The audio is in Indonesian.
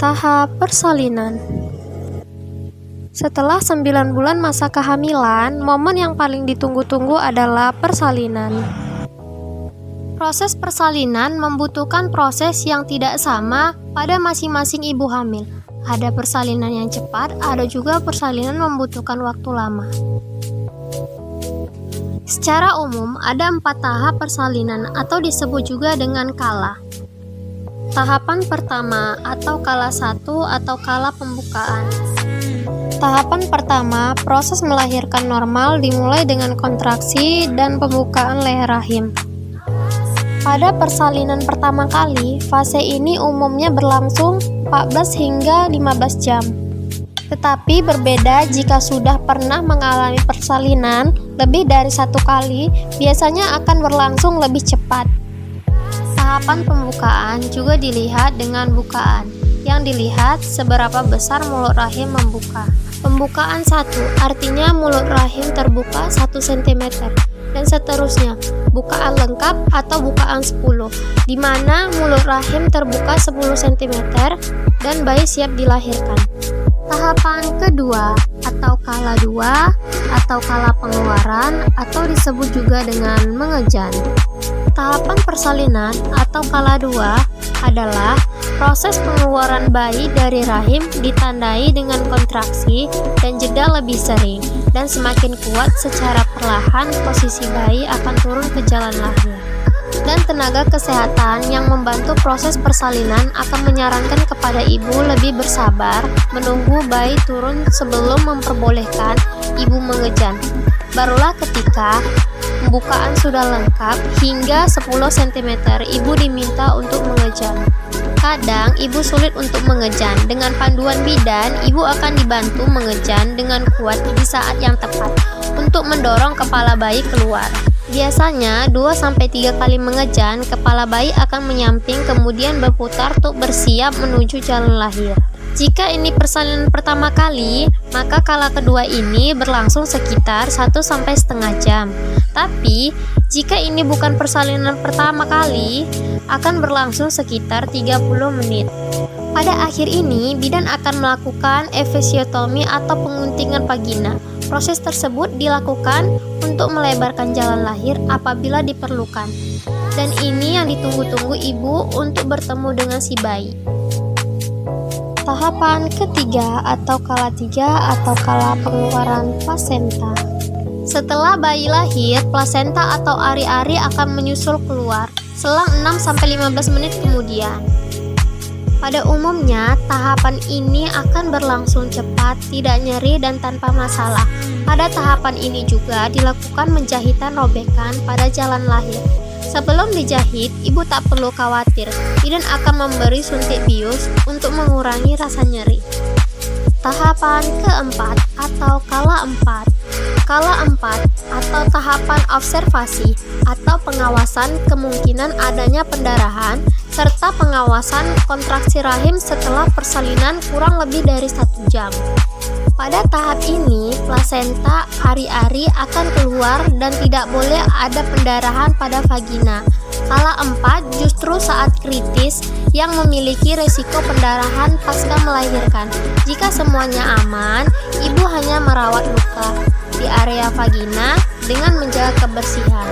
Tahap persalinan. Setelah 9 bulan masa kehamilan, momen yang paling ditunggu-tunggu adalah persalinan. Proses persalinan membutuhkan proses yang tidak sama pada masing-masing ibu hamil. Ada persalinan yang cepat, ada juga persalinan membutuhkan waktu lama. Secara umum, ada 4 tahap persalinan atau disebut juga dengan kala. Tahapan pertama atau kala 1 atau kala pembukaan. Tahapan pertama, proses melahirkan normal dimulai dengan kontraksi dan pembukaan leher rahim. Pada persalinan pertama kali, fase ini umumnya berlangsung 14 hingga 15 jam. Tetapi berbeda jika sudah pernah mengalami persalinan lebih dari 1 kali, biasanya akan berlangsung lebih cepat. Tahapan pembukaan juga dilihat dengan bukaan, yang dilihat seberapa besar mulut rahim membuka. Pembukaan 1 artinya mulut rahim terbuka 1 cm, dan seterusnya, bukaan lengkap atau bukaan 10, di mana mulut rahim terbuka 10 cm dan bayi siap dilahirkan. Tahapan kedua atau kala 2 atau kala pengeluaran atau disebut juga dengan mengejan. Tahapan persalinan atau kala 2 adalah proses pengeluaran bayi dari rahim ditandai dengan kontraksi dan jeda lebih sering dan semakin kuat secara perlahan posisi bayi akan turun ke jalan lahir. Dan tenaga kesehatan yang membantu proses persalinan akan menyarankan kepada ibu lebih bersabar menunggu bayi turun sebelum memperbolehkan ibu mengejan. Barulah ketika pembukaan sudah lengkap hingga 10 cm ibu diminta untuk mengejan. Kadang ibu sulit untuk mengejan. Dengan panduan bidan, ibu akan dibantu mengejan dengan kuat di saat yang tepat untuk mendorong kepala bayi keluar. Biasanya 2-3 kali mengejan, kepala bayi akan menyamping kemudian berputar untuk bersiap menuju jalan lahir. Jika ini persalinan pertama kali, maka kala kedua ini berlangsung sekitar 1-1,5 jam. Tapi, jika ini bukan persalinan pertama kali, akan berlangsung sekitar 30 menit. Pada akhir ini, bidan akan melakukan episiotomi atau penguntingan vagina. Proses tersebut dilakukan untuk melebarkan jalan lahir apabila diperlukan. Dan ini yang ditunggu-tunggu ibu untuk bertemu dengan si bayi. Tahapan ketiga atau kala 3 atau kala pengeluaran plasenta. Setelah bayi lahir, plasenta atau ari-ari akan menyusul keluar selang 6-15 menit kemudian. Pada umumnya, tahapan ini akan berlangsung cepat, tidak nyeri dan tanpa masalah. Pada tahapan ini juga dilakukan menjahitan robekan pada jalan lahir. Sebelum dijahit, ibu tak perlu khawatir, bidan akan memberi suntik bius untuk mengurangi rasa nyeri. Tahapan keempat atau kala 4. Kala 4 atau tahapan observasi atau pengawasan kemungkinan adanya pendarahan serta pengawasan kontraksi rahim setelah persalinan kurang lebih dari 1 jam. Pada tahap ini, plasenta ari-ari akan keluar dan tidak boleh ada pendarahan pada vagina. Kala 4 justru saat kritis yang memiliki risiko pendarahan pasca melahirkan. Jika semuanya aman, ibu hanya merawat luka di area vagina dengan menjaga kebersihan.